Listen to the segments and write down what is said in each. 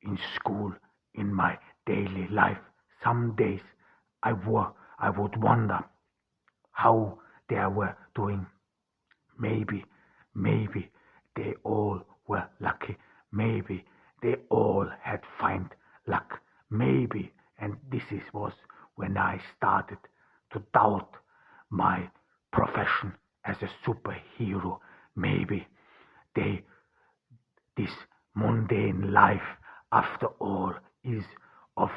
in school, in my daily life. Some days I would wonder how they were doing. Maybe, maybe they all were lucky. Maybe they all had find luck. Maybe, and was when I started to doubt my profession as a superhero. Maybe they this mundane life, after all, is of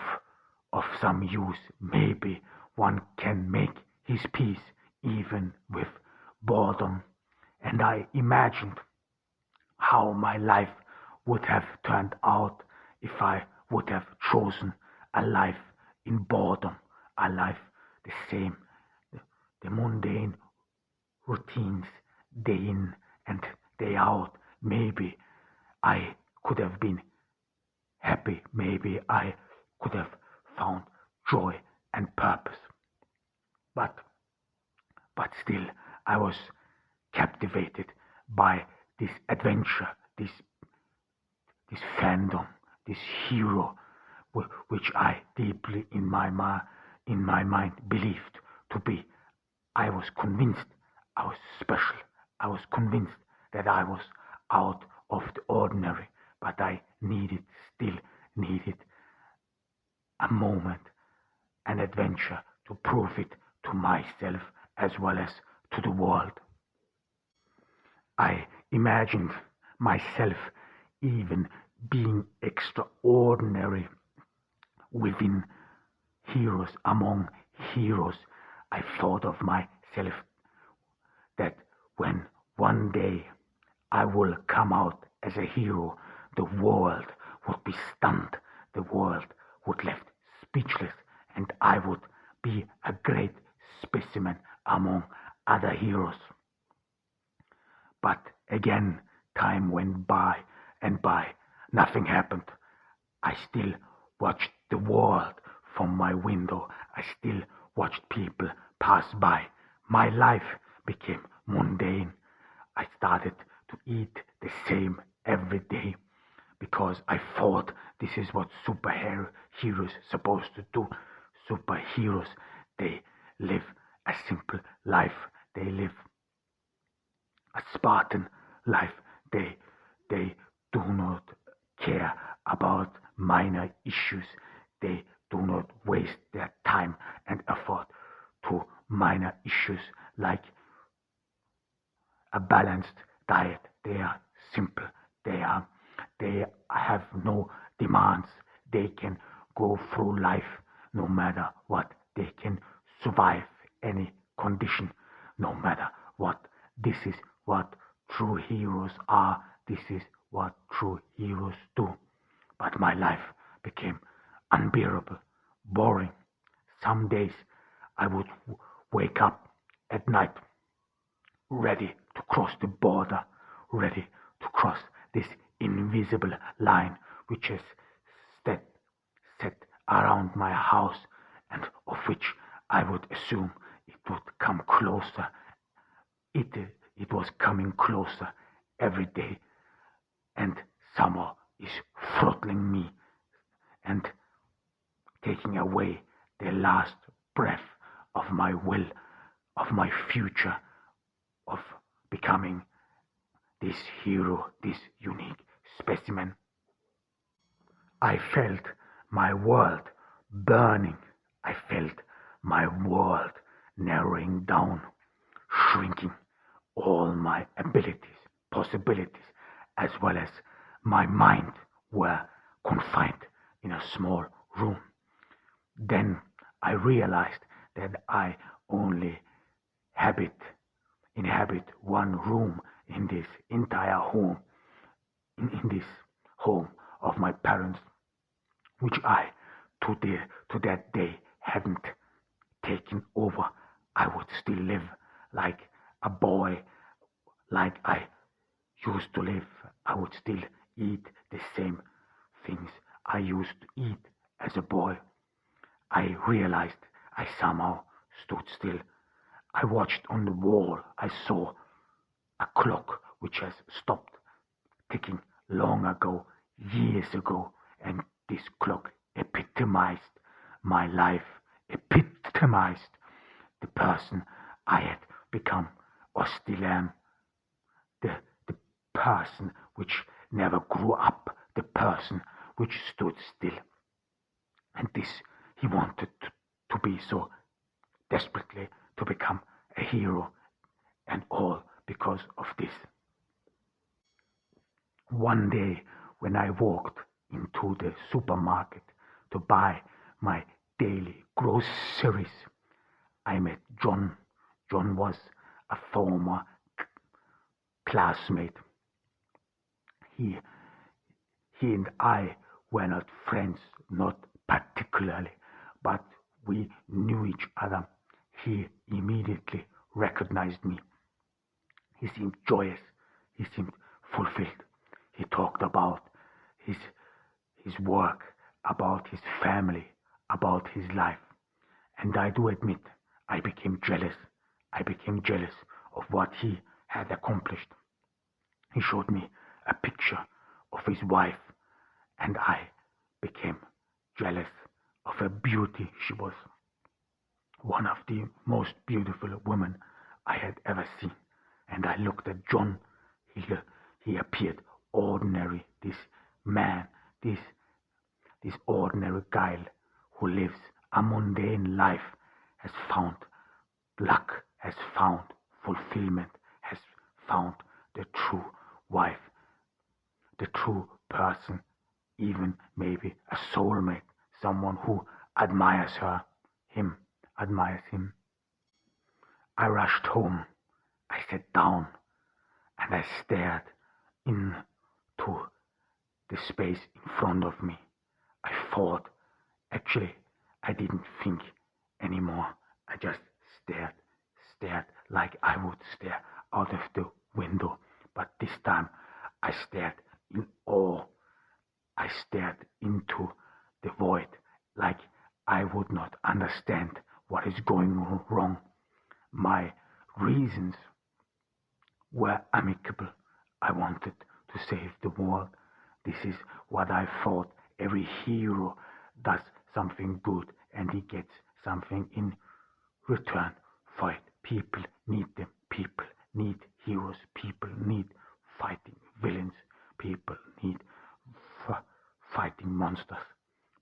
some use. Maybe one can make his peace even with boredom. And I imagined how my life would have turned out if I would have chosen a life in boredom, a life the same, the, the mundane routines day in and day out. Maybe I could have been happy. Maybe I could have found joy and purpose. But still I was captivated by this adventure, this fandom, this hero, which I deeply in my mind believed to be. I was convinced I was special. I was convinced that I was out of the ordinary, but I still needed a moment, an adventure to prove it to myself as well as to the world. I imagined myself even being extraordinary within heroes, among heroes. I thought of myself that when one day I will come out as a hero, the world would be stunned, the world would left speechless, and I would be a great specimen among other heroes. But again, time went by and by, nothing happened. I still watched the world from my window. I still watched people pass by. My life became mundane. I started to eat the same every day because I thought this is what superheroes supposed to do. Superheroes, they live a simple life. They live a Spartan life. They do not care about minor issues. They do not waste their time and effort to minor issues like a balanced diet. They are simple. They have no demands. They can go through life no matter what. They can survive any condition no matter what. This is what true heroes are. This is what true heroes do. But my life became unbearable, boring. Some days I would wake up at night ready to cross the border, ready to cross this invisible line which is set, set around my house and of which I would assume it would come closer. It was coming closer every day, and summer is throttling me and taking away the last breath of my will, of my future, of becoming this hero, this unique specimen. I felt my world burning. I felt my world narrowing down, shrinking. All my abilities, possibilities, as well as my mind were confined in a small room. Then I realized that I only habit, inhabit one room in this entire home, in this home of my parents, which I to that day hadn't taken over. I would still live like a boy, like I used to live. I would still eat the same things I used to eat as a boy. I realized I somehow stood still. I watched on the wall. I saw a clock which has stopped ticking long ago, years ago, and this clock epitomized my life, epitomized the person I had become or still am, the person which never grew up, the person which stood still. And this he wanted to be so desperately, to become a hero, and all because of this. One day, when I walked into the supermarket to buy my daily groceries, I met John. John was a former classmate. He and I were not friends, not particularly, but we knew each other. He immediately recognized me. He seemed joyous. He seemed fulfilled. He talked about his work, about his family, about his life. And I do admit, I became jealous. I became jealous of what he had accomplished. He showed me a picture of his wife, and I became jealous of her beauty. She was one of the most beautiful women I had ever seen. And I looked at John. He appeared ordinary. This man, this ordinary guy who lives a mundane life, has found luck, has found fulfillment, has found the true wife, the true person, even maybe a soulmate, someone who admires her, admires him. I rushed home. I sat down and I stared into the space in front of me. I thought, actually, I didn't think anymore. I just stared like I would stare out of the window. But this time I stared in awe. I stared into the void like I would not understand what is going wrong. My reasons were amicable. I wanted to save the world. This is what I thought. Every hero does something good and he gets something in return for it. People need them. People need heroes. People need fighting villains. People need fighting monsters.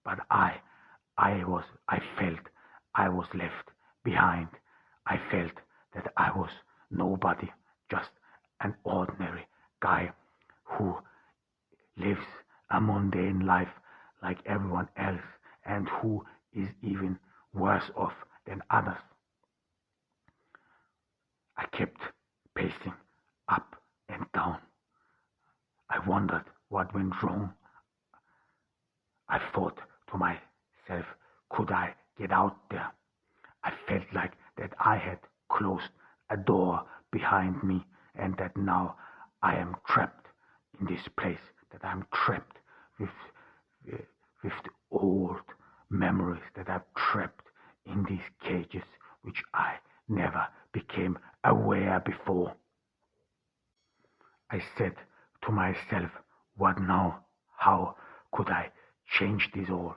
But I felt I was left behind. I felt that I was nobody, just an ordinary guy who lives a mundane life like everyone else and who is even worse off than others. I kept pacing up and down. I wondered what went wrong. I thought to myself, could I get out there? I felt like that I had closed a door behind me and that now I am trapped in this place, that I'm trapped with the old memories, that I'm trapped in these cages which I never became aware before. I said to myself, what now? How could I change this all?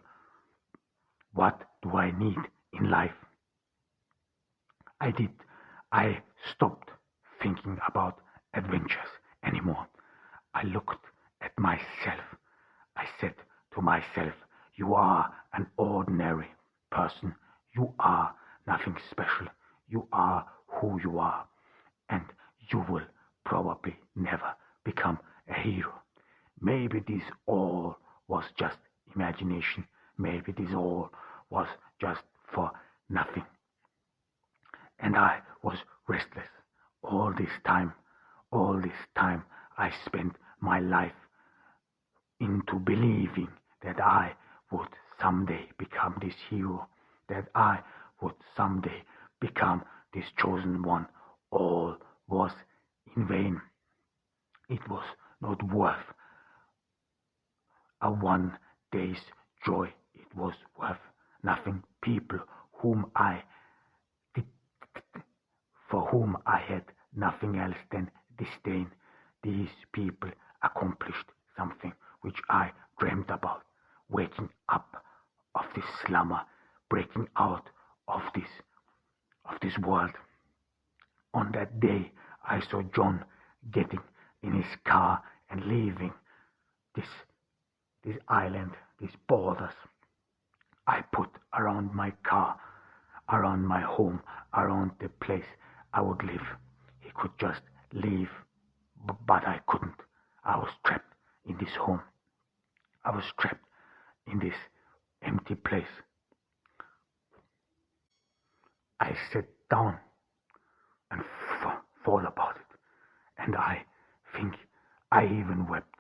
What do I need in life? I stopped thinking about adventures anymore. I looked at myself. I said to myself, you are an ordinary person. You are nothing special. You are who you are. And you will probably never become a hero. Maybe this all was just imagination. Maybe this all was just for nothing. And I was restless all this time. All this time I spent my life into believing that I would someday become this hero, that I would someday become this chosen one. All was in vain. It was not worth a one day's joy. It was worth nothing. People for whom I had nothing else than disdain, these people accomplished something which I dreamed about. slumber, breaking out of this world. On that day, I saw John getting in his car and leaving this island, these borders I put around my car, around my home, around the place I would live. He could just leave, but I couldn't. I was trapped in this home. I was trapped in this empty place. I sat down and thought about it, and I think I even wept.